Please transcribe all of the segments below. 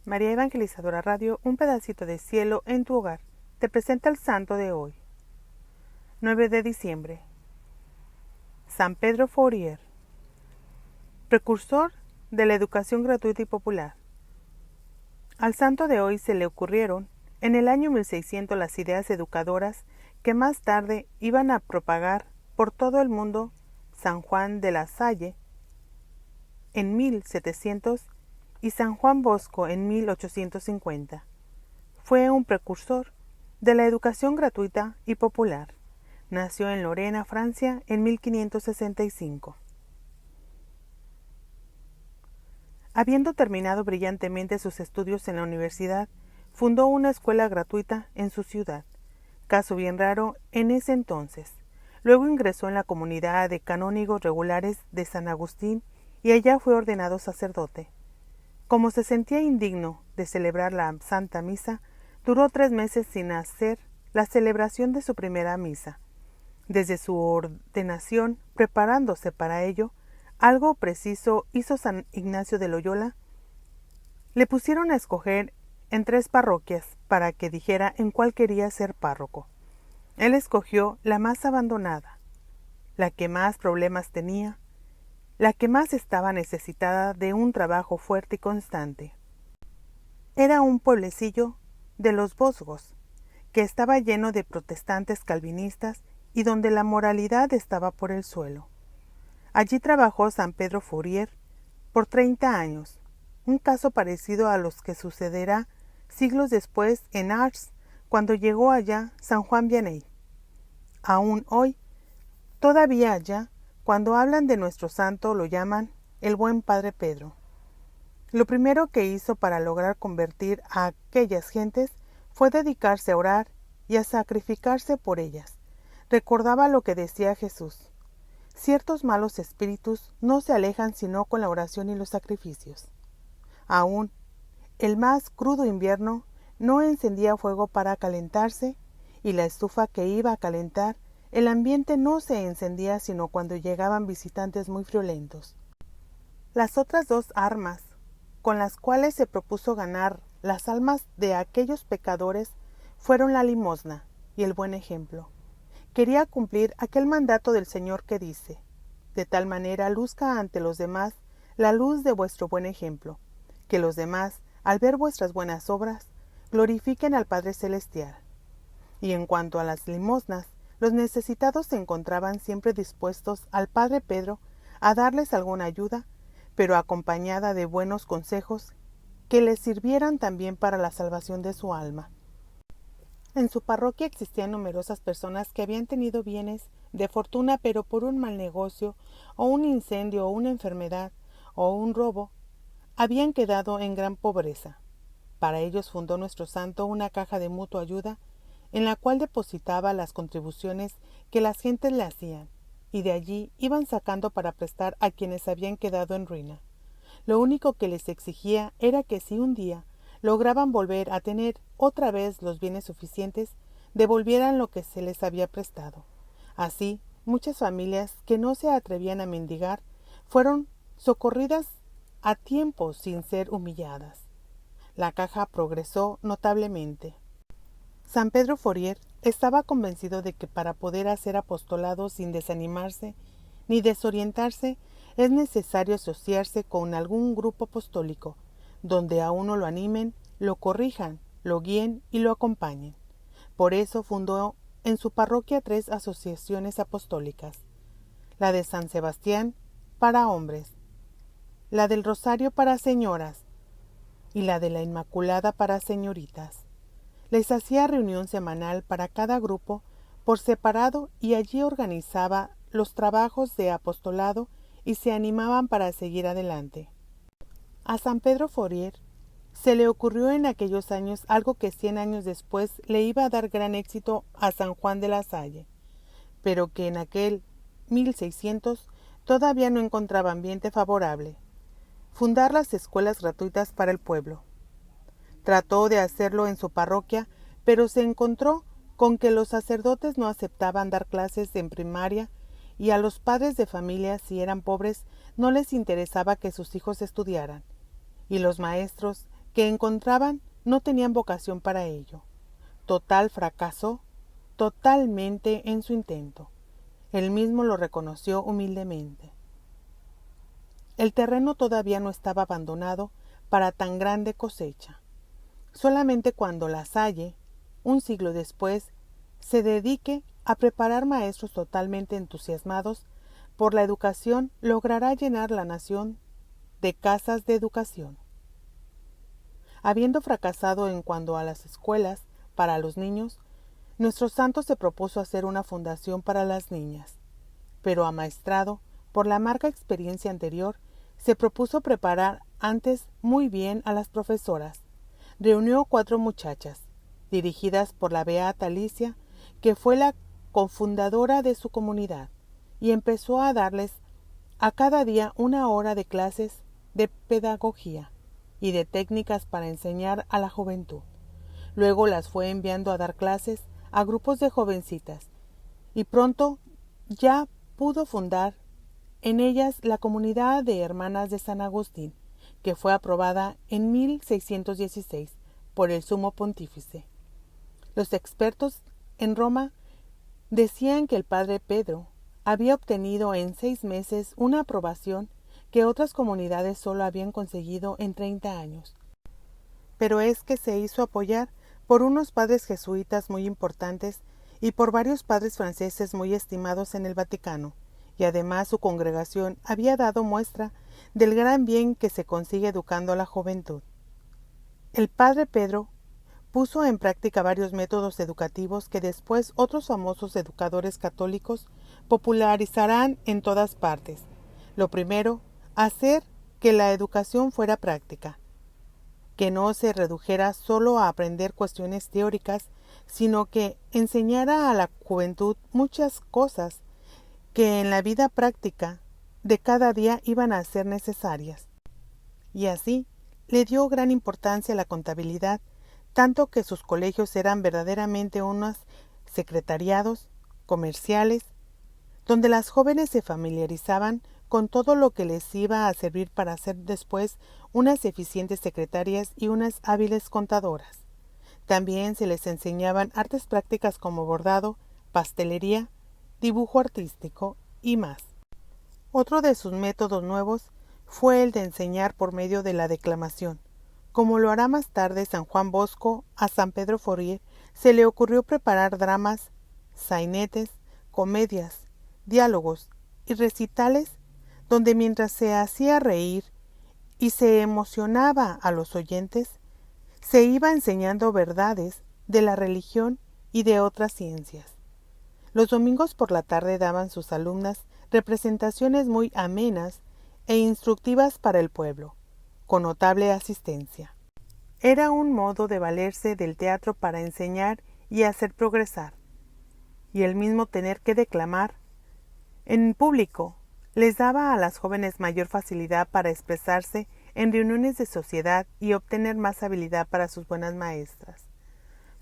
María Evangelizadora Radio, un pedacito de cielo en tu hogar, te presenta el santo de hoy. 9 de diciembre. San Pedro Fourier, precursor de la educación gratuita y popular. Al santo de hoy se le ocurrieron, en el año 1600, las ideas educadoras que más tarde iban a propagar por todo el mundo San Juan de la Salle en 1700 y San Juan Bosco en 1850. Fue un precursor de la educación gratuita y popular. Nació en Lorena, Francia, en 1565. Habiendo terminado brillantemente sus estudios en la universidad, fundó una escuela gratuita en su ciudad, caso bien raro en ese entonces. Luego ingresó en la comunidad de canónigos regulares de San Agustín y allá fue ordenado sacerdote. Como se sentía indigno de celebrar la Santa Misa, duró 3 meses sin hacer la celebración de su primera misa. Desde su ordenación, preparándose para ello, algo preciso hizo San Ignacio de Loyola. Le pusieron a escoger en 3 parroquias para que dijera en cuál quería ser párroco. Él escogió la más abandonada, la que más problemas tenía, la que más estaba necesitada de un trabajo fuerte y constante. Era un pueblecillo de los Vosgos, que estaba lleno de protestantes calvinistas y donde la moralidad estaba por el suelo. Allí trabajó San Pedro Fourier por 30 años, un caso parecido a los que sucederá siglos después en Ars, cuando llegó allá San Juan Vianney. Aún hoy, todavía allá, cuando hablan de nuestro santo, lo llaman el buen Padre Pedro. Lo primero que hizo para lograr convertir a aquellas gentes fue dedicarse a orar y a sacrificarse por ellas. Recordaba lo que decía Jesús: ciertos malos espíritus no se alejan sino con la oración y los sacrificios. Aún el más crudo invierno no encendía fuego para calentarse, y la estufa que iba a calentar el ambiente no se encendía sino cuando llegaban visitantes muy friolentos. Las otras 2 armas con las cuales se propuso ganar las almas de aquellos pecadores fueron la limosna y el buen ejemplo. Quería cumplir aquel mandato del Señor que dice: de tal manera luzca ante los demás la luz de vuestro buen ejemplo, que los demás, al ver vuestras buenas obras, glorifiquen al Padre Celestial. Y en cuanto a las limosnas, los necesitados se encontraban siempre dispuestos al Padre Pedro a darles alguna ayuda, pero acompañada de buenos consejos que les sirvieran también para la salvación de su alma. En su parroquia existían numerosas personas que habían tenido bienes de fortuna, pero por un mal negocio, o un incendio, o una enfermedad, o un robo, habían quedado en gran pobreza. Para ellos fundó nuestro santo una caja de mutua ayuda, en la cual depositaba las contribuciones que las gentes le hacían, y de allí iban sacando para prestar a quienes habían quedado en ruina. Lo único que les exigía era que si un día lograban volver a tener otra vez los bienes suficientes, devolvieran lo que se les había prestado. Así, muchas familias que no se atrevían a mendigar fueron socorridas a tiempo sin ser humilladas. La caja progresó notablemente. San Pedro Fourier estaba convencido de que para poder hacer apostolado sin desanimarse ni desorientarse es necesario asociarse con algún grupo apostólico, donde a uno lo animen, lo corrijan, lo guíen y lo acompañen. Por eso fundó en su parroquia 3 asociaciones apostólicas: la de San Sebastián para hombres, la del Rosario para señoras y la de la Inmaculada para señoritas. Les hacía reunión semanal para cada grupo por separado y allí organizaba los trabajos de apostolado y se animaban para seguir adelante. A San Pedro Fourier se le ocurrió en aquellos años algo que 100 años después le iba a dar gran éxito a San Juan de la Salle, pero que en aquel 1600 todavía no encontraba ambiente favorable: fundar las escuelas gratuitas para el pueblo. Trató de hacerlo en su parroquia, pero se encontró con que los sacerdotes no aceptaban dar clases en primaria y a los padres de familia, si eran pobres, no les interesaba que sus hijos estudiaran, y los maestros, que encontraban no tenían vocación para ello. Total fracasó totalmente en su intento. Él mismo lo reconoció humildemente. El terreno todavía no estaba abandonado para tan grande cosecha. Solamente cuando la Salle, un siglo después, se dedique a preparar maestros totalmente entusiasmados por la educación, logrará llenar la nación de casas de educación. Habiendo fracasado en cuanto a las escuelas para los niños, nuestro santo se propuso hacer una fundación para las niñas, pero amaestrado por la amarga experiencia anterior, se propuso preparar antes muy bien a las profesoras. Reunió 4 muchachas, dirigidas por la beata Alicia, que fue la cofundadora de su comunidad, y empezó a darles a cada día 1 hora de clases de pedagogía y de técnicas para enseñar a la juventud. Luego las fue enviando a dar clases a grupos de jovencitas, y pronto ya pudo fundar en ellas la comunidad de hermanas de San Agustín, que fue aprobada en 1616 por el Sumo Pontífice. Los expertos en Roma decían que el padre Pedro había obtenido en 6 meses una aprobación que otras comunidades solo habían conseguido en 30 años. Pero es que se hizo apoyar por unos padres jesuitas muy importantes y por varios padres franceses muy estimados en el Vaticano, y además su congregación había dado muestra del gran bien que se consigue educando a la juventud. El padre Pedro puso en práctica varios métodos educativos que después otros famosos educadores católicos popularizarán en todas partes. Lo primero, hacer que la educación fuera práctica, que no se redujera solo a aprender cuestiones teóricas, sino que enseñara a la juventud muchas cosas que en la vida práctica de cada día iban a ser necesarias. Y así le dio gran importancia a la contabilidad, tanto que sus colegios eran verdaderamente unos secretariados comerciales, donde las jóvenes se familiarizaban con todo lo que les iba a servir para ser después unas eficientes secretarias y unas hábiles contadoras. También se les enseñaban artes prácticas como bordado, pastelería, dibujo artístico y más. Otro de sus métodos nuevos fue el de enseñar por medio de la declamación. Como lo hará más tarde San Juan Bosco, a San Pedro Fourier se le ocurrió preparar dramas, sainetes, comedias, diálogos y recitales donde mientras se hacía reír y se emocionaba a los oyentes, se iba enseñando verdades de la religión y de otras ciencias. Los domingos por la tarde daban sus alumnas representaciones muy amenas e instructivas para el pueblo, con notable asistencia. Era un modo de valerse del teatro para enseñar y hacer progresar, y el mismo tener que declamar en público les daba a las jóvenes mayor facilidad para expresarse en reuniones de sociedad y obtener más habilidad para sus buenas maestras.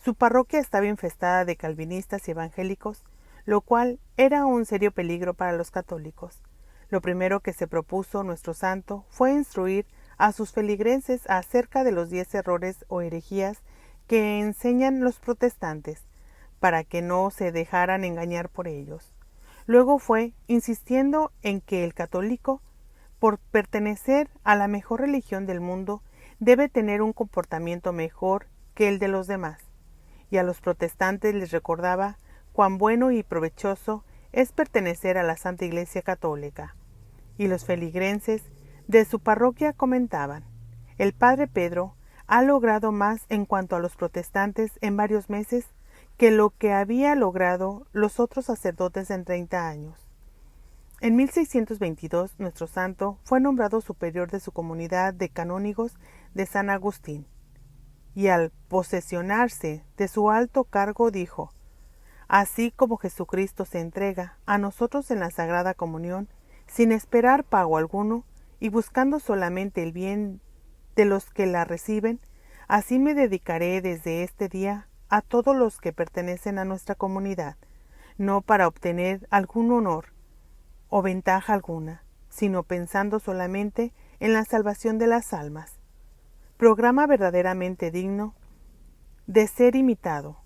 Su parroquia estaba infestada de calvinistas y evangélicos, lo cual era un serio peligro para los católicos. Lo primero que se propuso nuestro santo fue instruir a sus feligreses acerca de los 10 errores o herejías que enseñan los protestantes, para que no se dejaran engañar por ellos. Luego fue insistiendo en que el católico, por pertenecer a la mejor religión del mundo, debe tener un comportamiento mejor que el de los demás, y a los protestantes les recordaba cuán bueno y provechoso es pertenecer a la Santa Iglesia Católica. Y los feligrenses de su parroquia comentaban: el padre Pedro ha logrado más en cuanto a los protestantes en varios meses que lo que había logrado los otros sacerdotes en 30 años. En 1622 nuestro santo fue nombrado superior de su comunidad de canónigos de San Agustín, y al posesionarse de su alto cargo dijo: así como Jesucristo se entrega a nosotros en la Sagrada Comunión, sin esperar pago alguno y buscando solamente el bien de los que la reciben, así me dedicaré desde este día a todos los que pertenecen a nuestra comunidad, no para obtener algún honor o ventaja alguna, sino pensando solamente en la salvación de las almas. programa verdaderamente digno de ser imitado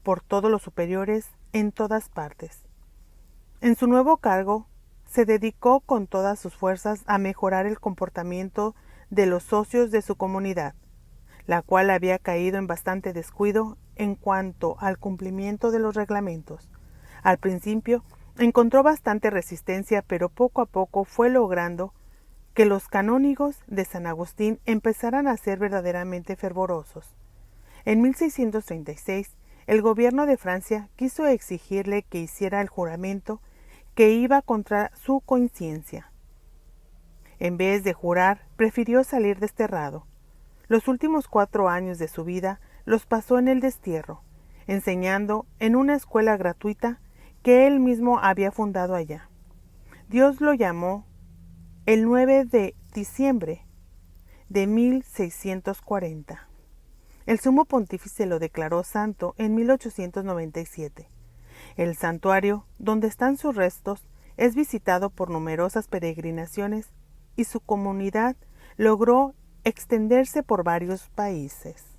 por todos los superiores en todas partes. En su nuevo cargo, se dedicó con todas sus fuerzas a mejorar el comportamiento de los socios de su comunidad, la cual había caído en bastante descuido en cuanto al cumplimiento de los reglamentos. Al principio encontró bastante resistencia, pero poco a poco fue logrando que los canónigos de San Agustín empezaran a ser verdaderamente fervorosos. En 1636, el gobierno de Francia quiso exigirle que hiciera el juramento que iba contra su conciencia. En vez de jurar, prefirió salir desterrado. Los últimos 4 años de su vida los pasó en el destierro, enseñando en una escuela gratuita que él mismo había fundado allá. Dios lo llamó el 9 de diciembre de 1640. El sumo pontífice lo declaró santo en 1897. El santuario, donde están sus restos, es visitado por numerosas peregrinaciones y su comunidad logró extenderse por varios países.